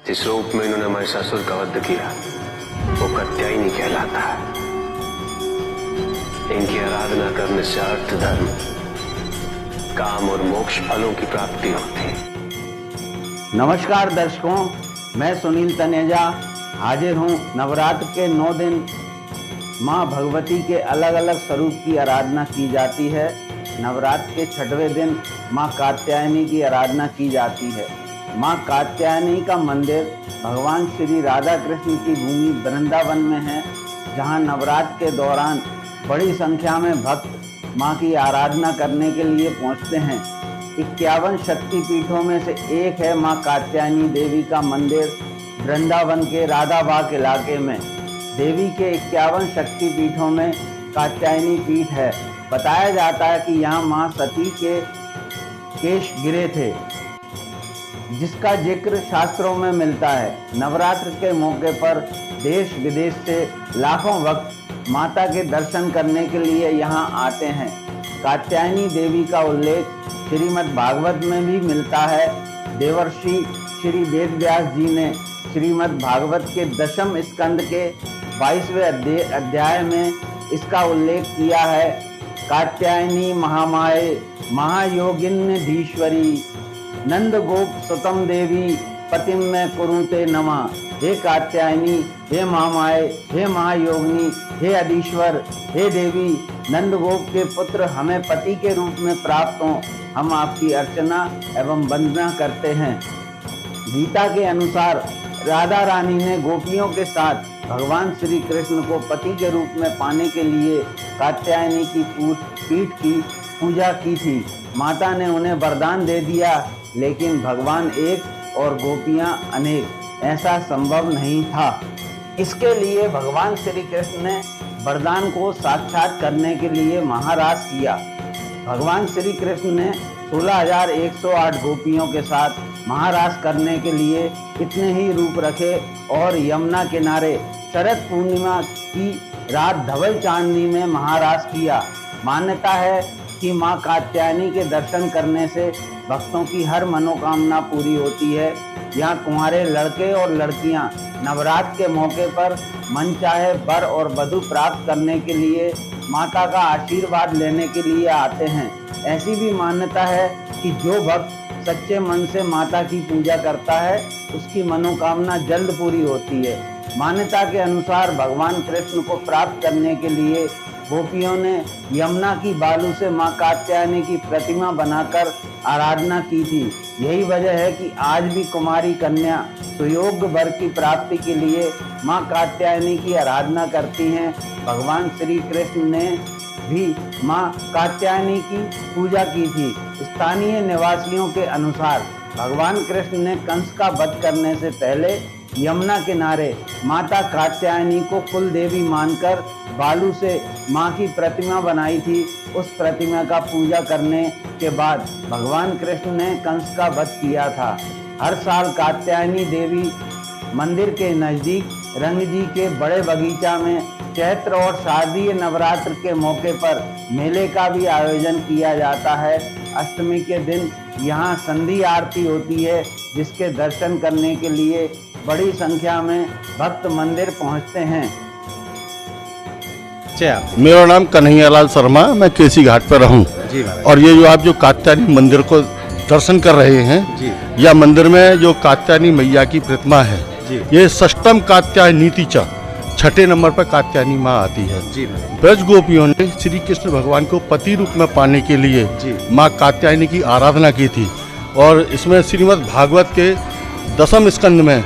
जिस रूप में इन्होंने हमारे ससुर का वध किया वो कात्यायनी कहलाता है। इनकी आराधना करने से अर्थ, धर्म, काम और मोक्ष फलों की प्राप्ति होती है। नमस्कार दर्शकों, मैं सुनील तनेजा हाजिर हूँ। नवरात्र के 9 दिन माँ भगवती के अलग अलग स्वरूप की आराधना की जाती है। नवरात्र के 6वें दिन माँ कात्यायनी की आराधना की जाती है। माँ कात्यायनी का मंदिर भगवान श्री राधा कृष्ण की भूमि वृंदावन में है, जहाँ नवरात्र के दौरान बड़ी संख्या में भक्त माँ की आराधना करने के लिए पहुँचते हैं। 51 शक्तिपीठों में से एक है माँ कात्यायनी देवी का मंदिर वृंदावन के राधाबाग इलाके में। देवी के 51 शक्तिपीठों में कात्यायनी पीठ है। बताया जाता है कि यहाँ माँ सती के केश गिरे थे, जिसका जिक्र शास्त्रों में मिलता है। नवरात्र के मौके पर देश विदेश से लाखों भक्त माता के दर्शन करने के लिए यहाँ आते हैं। कात्यायनी देवी का उल्लेख श्रीमद् भागवत में भी मिलता है। देवर्षि श्री वेदव्यास जी ने श्रीमद् भागवत के 10वें स्कंद के 22वें अध्याय में इसका उल्लेख किया है। कात्यायनी महामाये महायोगिन्यधीश्वरी नंद गोप सुतम देवी पतिम में कुरुते नमः। हे कात्यायनी, हे महामाये, हे महायोगिनी, हे अधीश्वर, हे देवी, नंद गोप के पुत्र हमें पति के रूप में प्राप्त हों, हम आपकी अर्चना एवं वंदना करते हैं। गीता के अनुसार राधा रानी ने गोपियों के साथ भगवान श्री कृष्ण को पति के रूप में पाने के लिए कात्यायनी की पीठ की पूजा की थी। माता ने उन्हें वरदान दे दिया, लेकिन भगवान एक और गोपियां अनेक, ऐसा संभव नहीं था। इसके लिए भगवान श्री कृष्ण ने वरदान को साक्षात करने के लिए महारास किया। भगवान श्री कृष्ण ने 16,108 गोपियों के साथ महारास करने के लिए इतने ही रूप रखे और यमुना किनारे शरद पूर्णिमा की रात धवल चांदनी में महारास किया। मान्यता है कि माँ कात्यायनी के दर्शन करने से भक्तों की हर मनोकामना पूरी होती है। यहाँ कुंवारे लड़के और लड़कियाँ नवरात्र के मौके पर मनचाहे वर और वधु प्राप्त करने के लिए माता का आशीर्वाद लेने के लिए आते हैं। ऐसी भी मान्यता है कि जो भक्त सच्चे मन से माता की पूजा करता है उसकी मनोकामना जल्द पूरी होती है। मान्यता के अनुसार भगवान कृष्ण को प्राप्त करने के लिए गोपियों ने यमुना की बालू से माँ कात्यायनी की प्रतिमा बनाकर आराधना की थी। यही वजह है कि आज भी कुमारी कन्या सुयोग्य वर की प्राप्ति के लिए माँ कात्यायनी की आराधना करती हैं। भगवान श्री कृष्ण ने भी माँ कात्यायनी की पूजा की थी। स्थानीय निवासियों के अनुसार भगवान कृष्ण ने कंस का वध करने से पहले यमुना किनारे माता कात्यायनी को कुल देवी मानकर बालू से माँ की प्रतिमा बनाई थी। उस प्रतिमा का पूजा करने के बाद भगवान कृष्ण ने कंस का वध किया था। हर साल कात्यायनी देवी मंदिर के नज़दीक रंगजी के बड़े बगीचा में चैत्र और शारदीय नवरात्र के मौके पर मेले का भी आयोजन किया जाता है। अष्टमी के दिन यहाँ संधि आरती होती है, जिसके दर्शन करने के लिए बड़ी संख्या में भक्त मंदिर पहुँचते हैं। मेरा नाम कन्हैयालाल शर्मा, मैं केसी घाट पर रहूं। और ये जो आप जो कात्यायनी मंदिर को दर्शन कर रहे हैं, यह मंदिर में जो कात्यायनी मैया की प्रतिमा है, ये षष्टम कात्यायनीति च, 6ठे नंबर पर कात्यायनी माँ आती है। ब्रज गोपियों ने श्री कृष्ण भगवान को पति रूप में पाने के लिए माँ कात्यायनी की आराधना की थी। और इसमें श्रीमद् भागवत के 10वें स्कंद में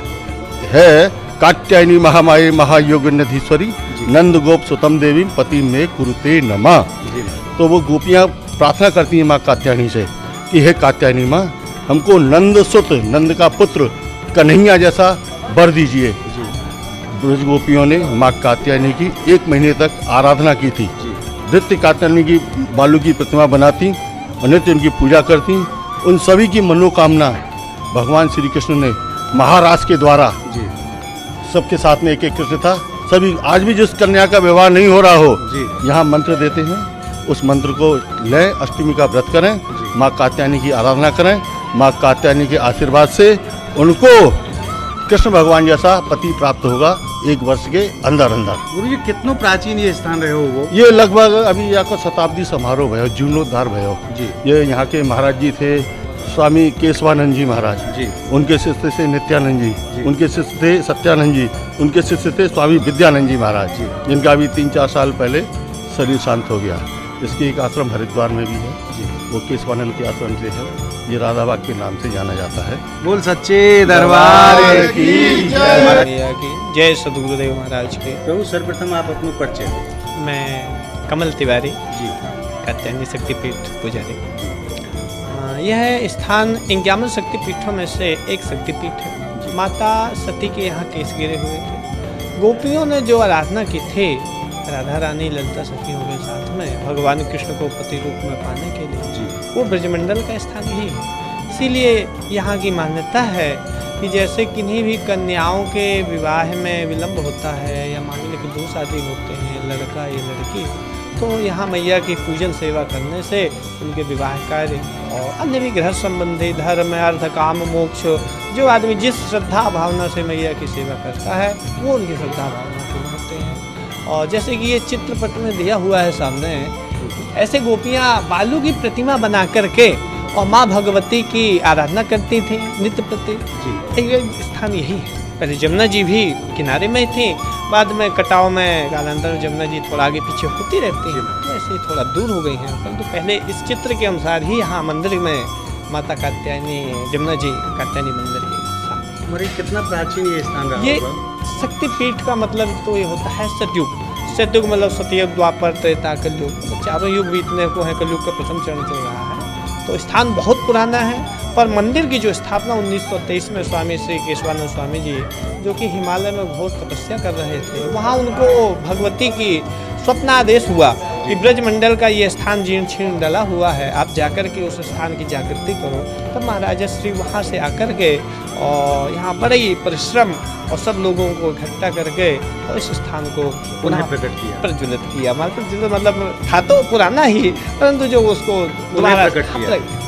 है कात्यायनी महामाये महायोगिन्यधीश्वरी नंद गोप सुतम देवी पति में कुरुते नमः। तो वो गोपियाँ प्रार्थना करती हैं माँ कात्यायनी से कि हे कात्यायनी माँ, हमको नंद सुत, नंद का पुत्र कन्हैया जैसा वर दीजिए। ब्रज गोपियों ने माँ कात्यायनी की 1 महीने तक आराधना की थी। नित्य कात्यायनी की बालू की प्रतिमा बनाती और नित्य उनकी पूजा करती। उन सभी की मनोकामना भगवान श्री कृष्ण ने महाराज के द्वारा सबके साथ में एक एक कृष्ण था। सभी आज भी जिस कन्या का विवाह नहीं हो रहा हो, यहाँ मंत्र देते हैं, उस मंत्र को लें, अष्टमी का व्रत करें, माँ कात्यायनी की आराधना करें। माँ कात्यायनी के आशीर्वाद से उनको कृष्ण भगवान जैसा पति प्राप्त होगा 1 वर्ष के अंदर अंदर। गुरु जी कितनो प्राचीन ये स्थान रहे हो वो? ये लगभग अभी यहाँ का शताब्दी समारोह भयो, जीर्णोद्धार भयो जी। ये यहाँ के महाराज जी थे स्वामी केशवानंद जी महाराज जी। उनके शिष्य थे नित्यानंद जी। जी, उनके शिष्य थे सत्यानंद जी, उनके शिष्य थे स्वामी विद्यानंद जी महाराज जी, जिनका अभी 3-4 साल पहले शरीर शांत हो गया। इसके एक आश्रम हरिद्वार में भी है जी, वो केशवानंद के आश्रम से है, ये राधाबाग के नाम से जाना जाता है। बोल सच्चे दरबार की जय। जय सदगुरुदेव महाराज के। प्रभु सर्वप्रथम आप अपना परिचय दें। मैं कमल तिवारी जी। कात्यायनी शक्तिपीठ पुजारी। यह स्थान 51 शक्तिपीठों में से एक शक्तिपीठ है। माता सती के यहाँ केस गिरे हुए थे। गोपियों ने जो आराधना की थी राधा रानी ललिता सखियों के साथ में भगवान कृष्ण को पति रूप में पाने के लिए जी। वो ब्रजमंडल का स्थान ही है। इसीलिए यहाँ की मान्यता है कि जैसे किन्हीं भी कन्याओं के विवाह में विलंब होता है या मान लो कि 2 शादी होते हैं लड़का या लड़की, तो यहाँ मैया की पूजन सेवा करने से उनके विवाह कार्य और अन्य भी गृह संबंधी धर्म अर्थ काम मोक्ष जो आदमी जिस श्रद्धा भावना से मैया की सेवा करता है वो उनकी श्रद्धा भावना पूर्ण होते हैं। और जैसे कि ये चित्रपट में दिया हुआ है सामने, ऐसे गोपियाँ बालू की प्रतिमा बना करके और माँ भगवती की आराधना करती थी नित्य प्रति। एक स्थान यही है। पहले जमुना जी भी किनारे में थी, बाद में कटाव में कालांतर जमुना जी थोड़ा आगे पीछे होती रहती है, तो ऐसे थोड़ा दूर हो गई हैं। परंतु पहले इस चित्र के अनुसार ही यहाँ मंदिर में माता कात्यायनी जमुना जी कात्यायनी मंदिर के साथ। हमारे कितना प्राचीन ये स्थान रहा ये होगा? शक्तिपीठ का मतलब तो ये होता है सतयुग। सतयुग मतलब सतयुग द्वापर त्रेता कलयुग, तो 4 युग बीतने को है, कलयुग का प्रथम चरण चल रहा है। तो स्थान बहुत पुराना है, पर मंदिर की जो स्थापना 1923 में स्वामी श्री केशवानंद स्वामी जी जो कि हिमालय में घोर तपस्या कर रहे थे, वहाँ उनको भगवती की स्वप्नादेश हुआ कि ब्रजमंडल का ये स्थान जीर्ण छीर्ण डला हुआ है, आप जाकर के उस स्थान की जागृति करो। तब महाराजा श्री वहाँ से आकर के और यहाँ बड़े ही परिश्रम और सब लोगों को इकट्ठा करके और इस स्थान को पुनः प्रज्वलित किया। मतलब था तो पुराना ही, परंतु जो उसको दोबारा प्रकट किया।